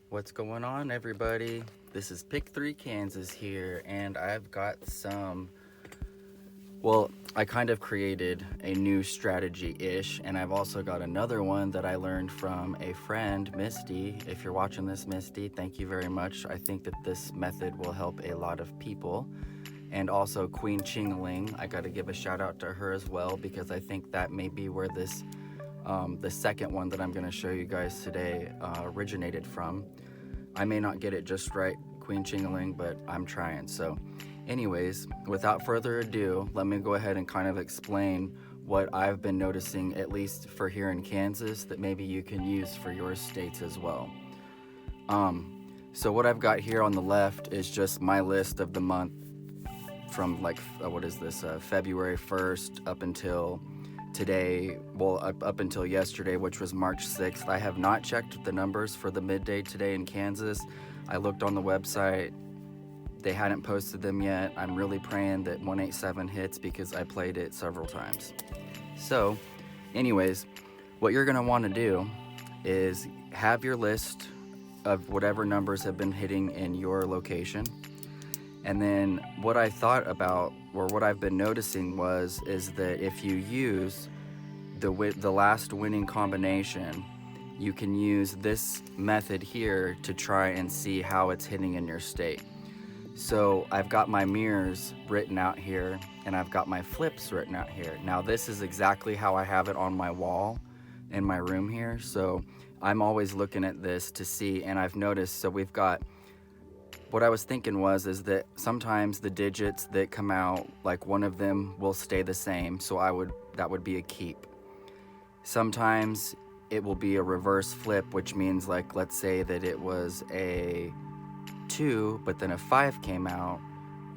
What's going on, everybody? This is Pick 3 Kansas here, and I've got I kind of created a new strategy-ish, and I've also got another one that I learned from a friend, Misty. If you're watching this, Misty, thank you very much. I think that this method will help a lot of people. And also Queen Chingling, I got to give a shout out to her as well, because I think that may be where the second one that I'm going to show you guys today originated from. I may not get it just right, Queen Chingling, but I'm trying. So anyways, without further ado, let me go ahead and kind of explain what I've been noticing, at least for here in Kansas, that maybe you can use for your states as well. So what I've got here on the left is just my list of the month from February 1st up until today, up until yesterday, which was March 6th. I have not checked the numbers for the midday today in Kansas. I looked on the website. They hadn't posted them yet. I'm really praying that 187 hits because I played it several times. So, anyways, what you're going to want to do is have your list of whatever numbers have been hitting in your location. And then what I thought about, or what I've been noticing is that if you use the last winning combination, you can use this method here to try and see how it's hitting in your state. So I've got my mirrors written out here, and I've got my flips written out here. Now this is exactly how I have it on my wall in my room here. So I'm always looking at this to see, and I've noticed, so we've got, what I was thinking is that sometimes the digits that come out, like one of them will stay the same, so that would be a keep. Sometimes it will be a reverse flip, which means, like, let's say that it was a 2, but then a 5 came out,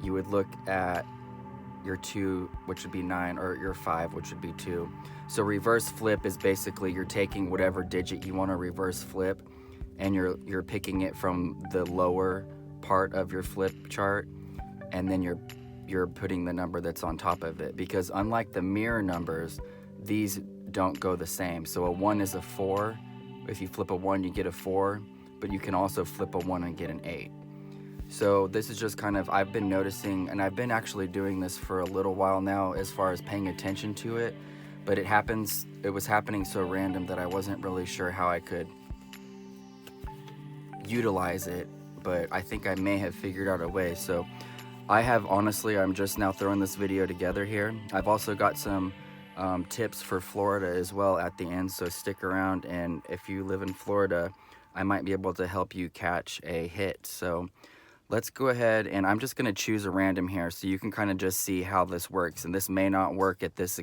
you would look at your 2, which would be 9, or your 5, which would be 2. So reverse flip is basically you're taking whatever digit you want to reverse flip, and you're picking it from the lower part of your flip chart, and then you're putting the number that's on top of it, because unlike the mirror numbers, these don't go the same. So a 1 is a 4. If you flip a 1, you get a 4, but you can also flip a 1 and get an 8. So this is just kind of, I've been noticing, and I've been actually doing this for a little while now as far as paying attention to it, but it was happening so random that I wasn't really sure how I could utilize it, but I think I may have figured out a way. So I'm just now throwing this video together here. I've also got some tips for Florida as well at the end, so stick around, and if you live in Florida, I might be able to help you catch a hit. So let's go ahead, and I'm just going to choose a random here so you can kind of just see how this works. And this may not work with this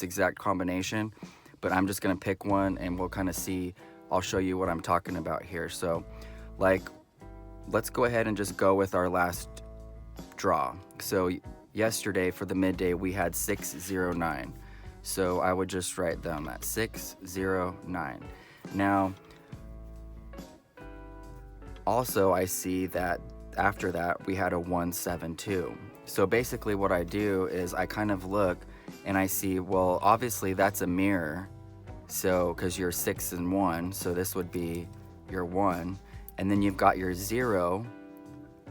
exact combination, but I'm just going to pick one and we'll kind of see. I'll show you what I'm talking about here. So let's go ahead and just go with our last draw. So yesterday for the midday we had 609. So I would just write them at 609. Now also I see that after that we had a 172. So basically what I do is I kind of look and I see, well, obviously that's a mirror. So because you're 6 and 1, so this would be your 1. And then you've got your 0,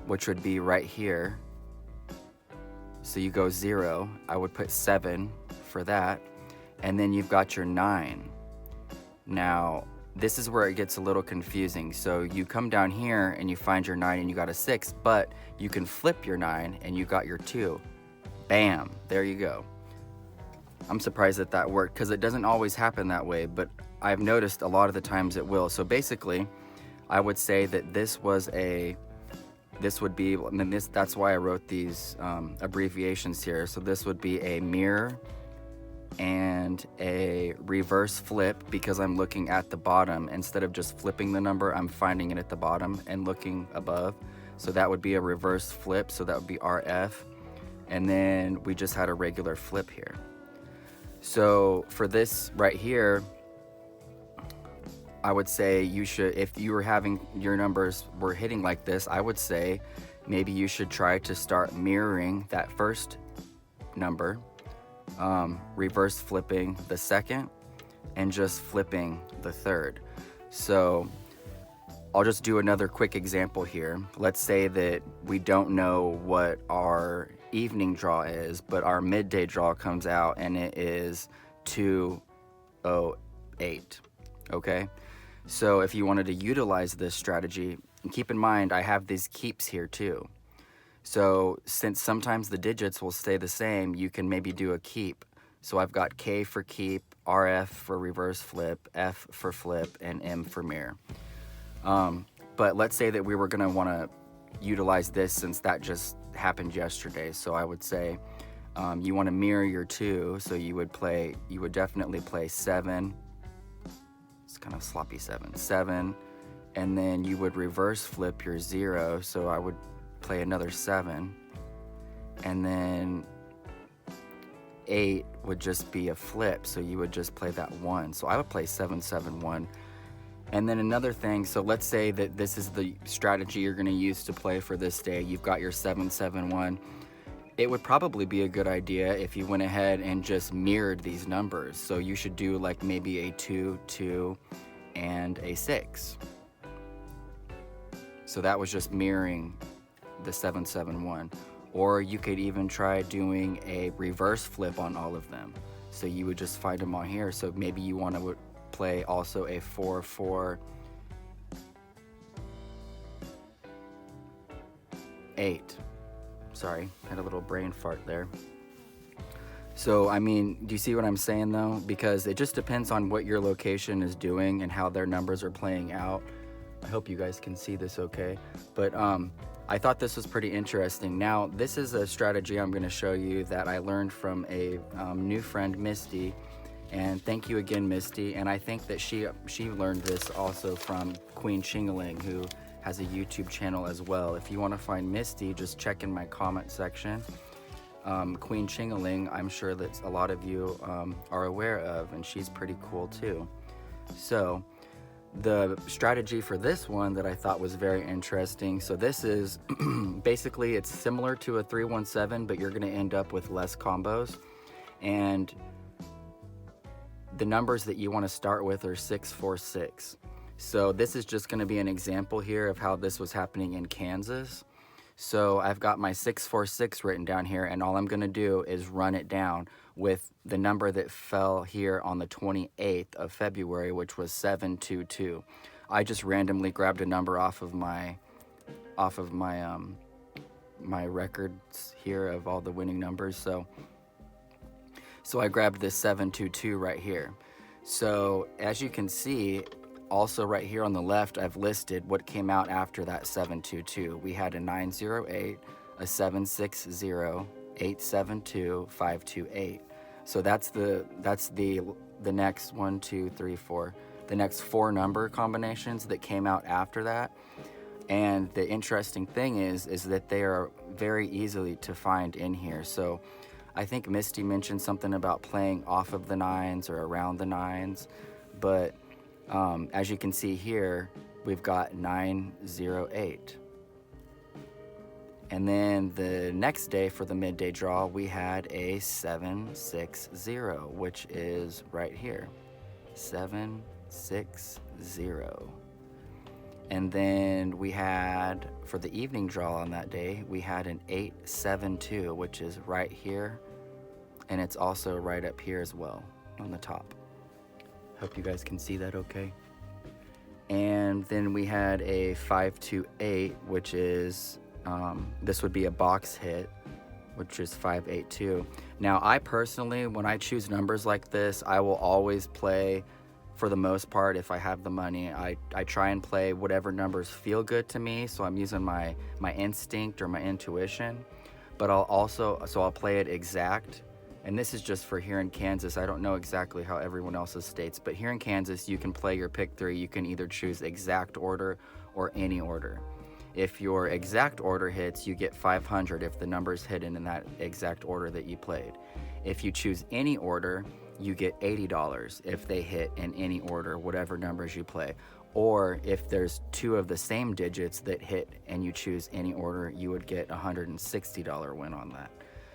which would be right here. So you go 0, I would put 7 for that. And then you've got your 9. Now, this is where it gets a little confusing. So you come down here and you find your 9 and you got a 6, but you can flip your 9 and you got your 2. Bam, there you go. I'm surprised that worked, because it doesn't always happen that way, but I've noticed a lot of the times it will. So basically, I would say that that's why I wrote these abbreviations here. So this would be a mirror and a reverse flip, because I'm looking at the bottom. Instead of just flipping the number, I'm finding it at the bottom and looking above. So that would be a reverse flip, so that would be RF. And then we just had a regular flip here. So for this right here, I would say you should, if you were having your numbers were hitting like this, I would say maybe you should try to start mirroring that first number, reverse flipping the second, and just flipping the third. So I'll just do another quick example here. Let's say that we don't know what our evening draw is, but our midday draw comes out and it is 208. Okay? So if you wanted to utilize this strategy, and keep in mind I have these keeps here too. So since sometimes the digits will stay the same, you can maybe do a keep. So I've got K for keep, RF for reverse flip, F for flip, and M for mirror. But let's say that we were going to want to utilize this since that just happened yesterday. So I would say you want to mirror your 2. So you would definitely play 7. It's kind of sloppy 7. And then you would reverse flip your 0. So I would play another 7. And then 8 would just be a flip. So you would just play that 1. So I would play 771. And then another thing, so let's say that this is the strategy you're going to use to play for this day. You've got your 771. It would probably be a good idea if you went ahead and just mirrored these numbers. So you should do like maybe a 2, 2, and a 6. So that was just mirroring the 771. Or you could even try doing a reverse flip on all of them. So you would just find them on here. So maybe you want to play also a 4, 4, 8. Sorry, had a little brain fart there. So, I mean, do you see what I'm saying though? Because it just depends on what your location is doing and how their numbers are playing out. I hope you guys can see this okay. But I thought this was pretty interesting. Now, this is a strategy I'm going to show you that I learned from a new friend, Misty. And thank you again, Misty. And I think that she learned this also from Queen Chingaling, who has a YouTube channel as well. If you want to find Misty, just check in my comment section. Queen Chingaling, I'm sure that a lot of you are aware of, and she's pretty cool too. So the strategy for this one that I thought was very interesting. So this is basically, it's similar to a 317, but you're going to end up with less combos. And the numbers that you want to start with are 646. So this is just going to be an example here of how this was happening in Kansas. So I've got my 646 written down here, and all I'm going to do is run it down with the number that fell here on the 28th of February, which was 722. I just randomly grabbed a number off of my my records here of all the winning numbers. So I grabbed this 722 right here. So as you can see, also right here on the left, I've listed what came out after that 722. We had a 908, a 760, 872, 528. So that's the next 1, 2, 3, 4, the next 4 number combinations that came out after that. And the interesting thing is that they are very easily to find in here. So I think Misty mentioned something about playing off of the 9s or around the 9s, but as you can see here, we've got 908. And then the next day for the midday draw, we had a 760, which is right here, 760. And then we had, for the evening draw on that day, we had an 872, which is right here. And it's also right up here as well on the top. Hope you guys can see that okay. And then we had a 528, which is, this would be a box hit, which is 582. Now, I personally, when I choose numbers like this, I will always play, for the most part, if I have the money, I try and play whatever numbers feel good to me. So I'm using my instinct or my intuition, but I'll play it exact. And this is just for here in Kansas. I don't know exactly how everyone else's states, but here in Kansas, you can play your pick 3. You can either choose exact order or any order. If your exact order hits, you get 500 if the number's hidden in that exact order that you played. If you choose any order, you get $80 if they hit in any order, whatever numbers you play. Or if there's 2 of the same digits that hit and you choose any order, you would get a $160 win on that.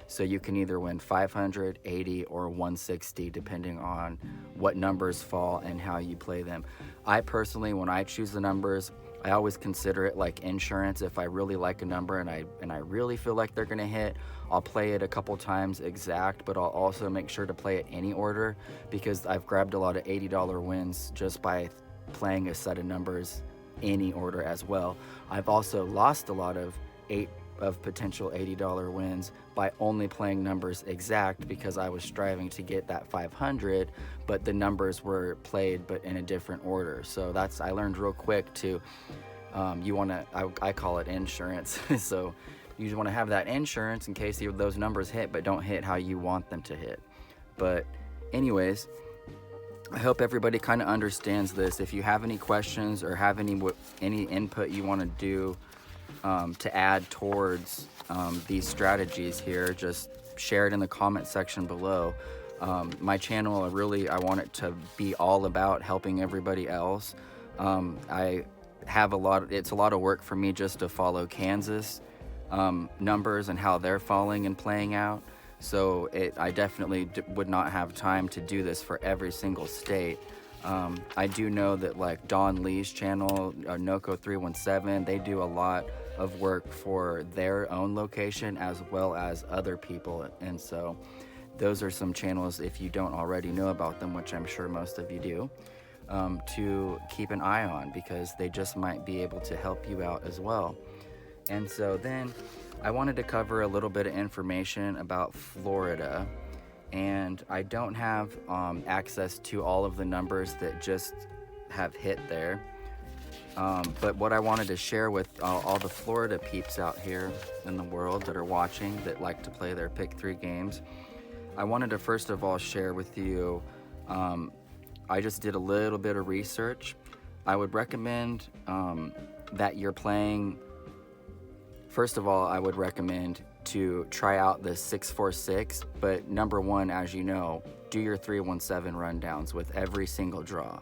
So you can either win 500, 80, or 160 depending on what numbers fall and how you play them. I personally, when I choose the numbers, I always consider it like insurance. If I really like a number and I really feel like they're gonna hit, I'll play it a couple times exact, but I'll also make sure to play it any order, because I've grabbed a lot of $80 wins just by playing a set of numbers any order as well. I've also lost a lot of potential $80 wins by only playing numbers exact, because I was striving to get that 500, but the numbers were played but in a different order. So I learned real quick to I call it insurance. So you just want to have that insurance in case those numbers hit but don't hit how you want them to hit. But anyways, I hope everybody kind of understands this. If you have any questions or have any input you want to do to add towards these strategies here, just share it in the comment section below. My channel, I want it to be all about helping everybody else. It's a lot of work for me just to follow Kansas numbers and how they're falling and playing out. So I definitely would not have time to do this for every single state. I do know that like Don Lee's channel, Noco317, they do a lot of work for their own location as well as other people. And so those are some channels, if you don't already know about them, which I'm sure most of you do, to keep an eye on, because they just might be able to help you out as well. And so then I wanted to cover a little bit of information about Florida. And I don't have access to all of the numbers that just have hit there. But what I wanted to share with all the Florida peeps out here in the world that are watching, that like to play their pick 3 games, I wanted to first of all share with you, I just did a little bit of research. I would recommend that you're playing, first of all, I would recommend to try out the 646, but number one, as you know, do your 317 rundowns with every single draw.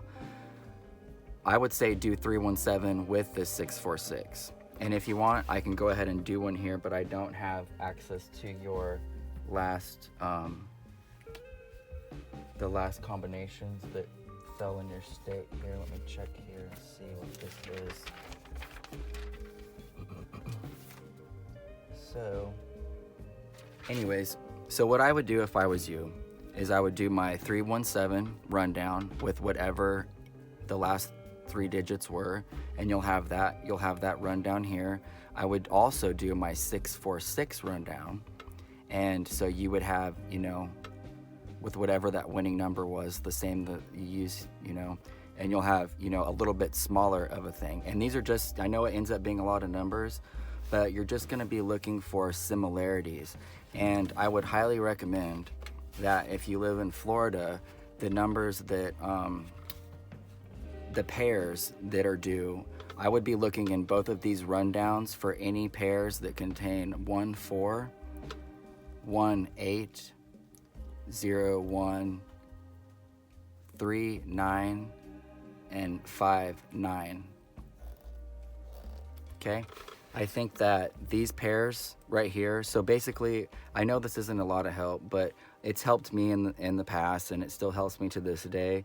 I would say do 317 with the 646. And if you want, I can go ahead and do one here, but I don't have access to your last, the last combinations that fell in your state here. Let me check here and see what this is. So, anyways, so what I would do if I was you is I would do my 317 rundown with whatever the last 3 digits were, and you'll have that rundown here. I would also do my 646 rundown, and so you would have, you know, with whatever that winning number was, the same that you use, you know, and you'll have, you know, a little bit smaller of a thing. And these are just, I know it ends up being a lot of numbers, but you're just going to be looking for similarities. And I would highly recommend that if you live in Florida, the numbers that the pairs that are due, I would be looking in both of these rundowns for any pairs that contain 1 4, 1 8, 0 1, 3 9, and 5 9. Okay, I think that these pairs right here, so basically, I know this isn't a lot of help, but it's helped me in the past, and it still helps me to this day.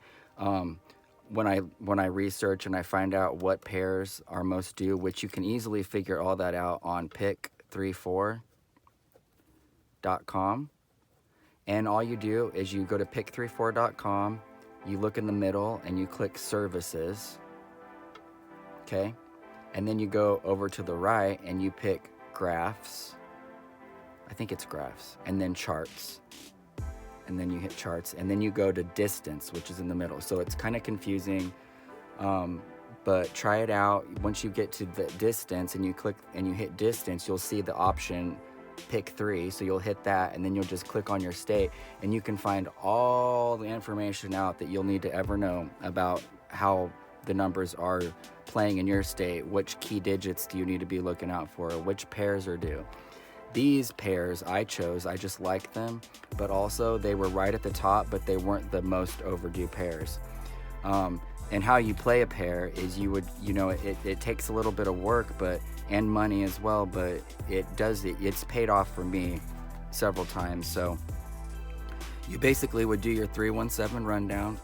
When I research and I find out what pairs are most due, which you can easily figure all that out on pick34.com. And all you do is you go to pick34.com, you look in the middle and you click services, okay? And then you go over to the right and you pick graphs. I think it's graphs, and then charts. And then you hit charts, and then you go to distance, which is in the middle. So it's kind of confusing, but try it out. Once you get to the distance and you click and you hit distance, you'll see the option pick 3. So you'll hit that, and then you'll just click on your state, and you can find all the information out that you'll need to ever know about how the numbers are playing in your state. Which key digits do you need to be looking out for? Which pairs are due? These pairs I chose, I just like them, but also they were right at the top, but they weren't the most overdue pairs. And how you play a pair is you would, you know, it takes a little bit of work, and money as well, but it's paid off for me several times. So you basically would do your 317 rundown,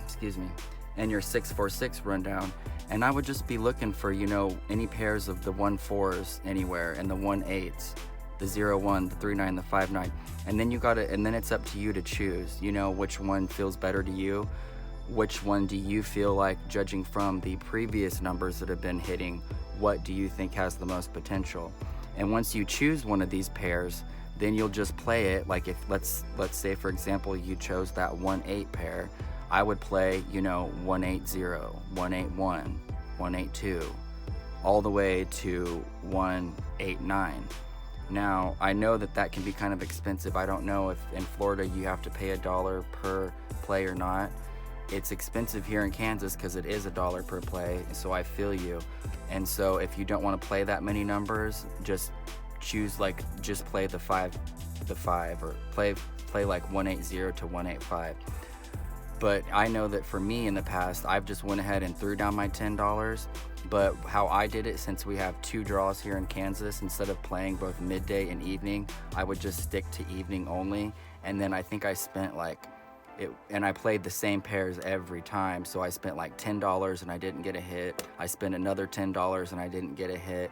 excuse me, and your 646 rundown, And I would just be looking for, you know, any pairs of the 1-4s anywhere, and the 1-8s, the 0-1, the 3-9, the 5-9. And then and then it's up to you to choose, you know, which one feels better to you. Which one do you feel like, judging from the previous numbers that have been hitting, what do you think has the most potential? And once you choose one of these pairs, then you'll just play it. Like if let's say for example you chose that 1-8 pair, I would play, you know, 1-8-0, 1-8-1, 1-8-2, all the way to 1-8-9. Now I know that can be kind of expensive. I don't know if in Florida you have to pay $1 per play or not. It's expensive here in Kansas because it is $1 per play, so I feel you. And so if you don't want to play that many numbers, just choose just play the 5, or play like 1-8-0 to 1-8-5. But I know that for me in the past, I've just went ahead and threw down my $10. But how I did it, since we have 2 draws here in Kansas, instead of playing both midday and evening, I would just stick to evening only. And then I think I spent and I played the same pairs every time. So I spent like $10 and I didn't get a hit. I spent another $10 and I didn't get a hit.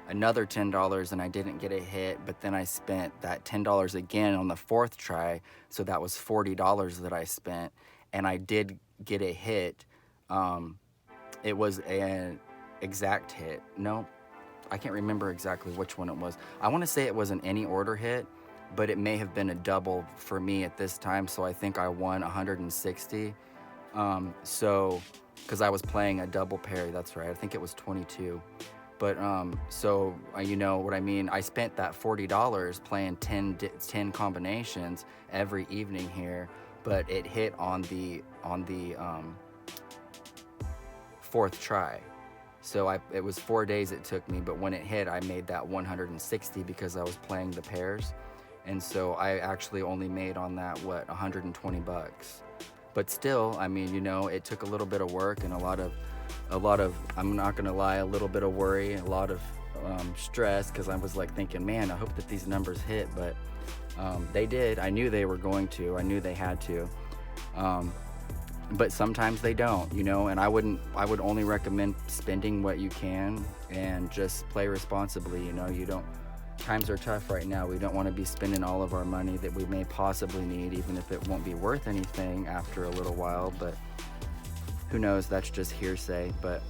Another $10 and I didn't get a hit. But then I spent that $10 again on the 4th try. So that was $40 that I spent. And I did get a hit. It was an exact hit. No, I can't remember exactly which one it was. I want to say it was an any order hit, but it may have been a double for me at this time. So I think I won 160. So, because I was playing a double pair, that's right. I think it was 22. But so you know what I mean. I spent that $40 playing 10 combinations every evening here, but it hit on the 4th try. So it was 4 days it took me, but when it hit, I made that 160 because I was playing the pairs. And so I actually only made on that, $120. But still, I mean, you know, it took a little bit of work and a lot of, I'm not gonna lie, a little bit of worry, a lot of stress, because I was like thinking, man, I hope that these numbers hit, but they did. I knew they were going to. I knew they had to. But sometimes they don't, you know, and I would only recommend spending what you can and just play responsibly. You know, times are tough right now. We don't want to be spending all of our money that we may possibly need, even if it won't be worth anything after a little while. But who knows? That's just hearsay. But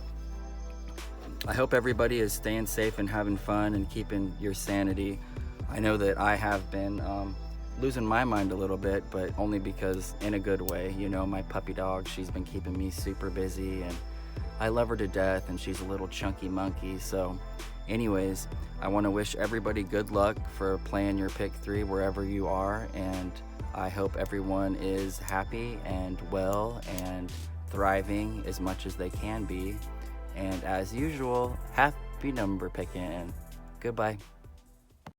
I hope everybody is staying safe and having fun and keeping your sanity. I know that I have been losing my mind a little bit, but only because in a good way. You know, my puppy dog, she's been keeping me super busy, and I love her to death, and she's a little chunky monkey. So anyways, I want to wish everybody good luck for playing your pick 3 wherever you are, and I hope everyone is happy and well and thriving as much as they can be. And as usual, happy number picking. Goodbye.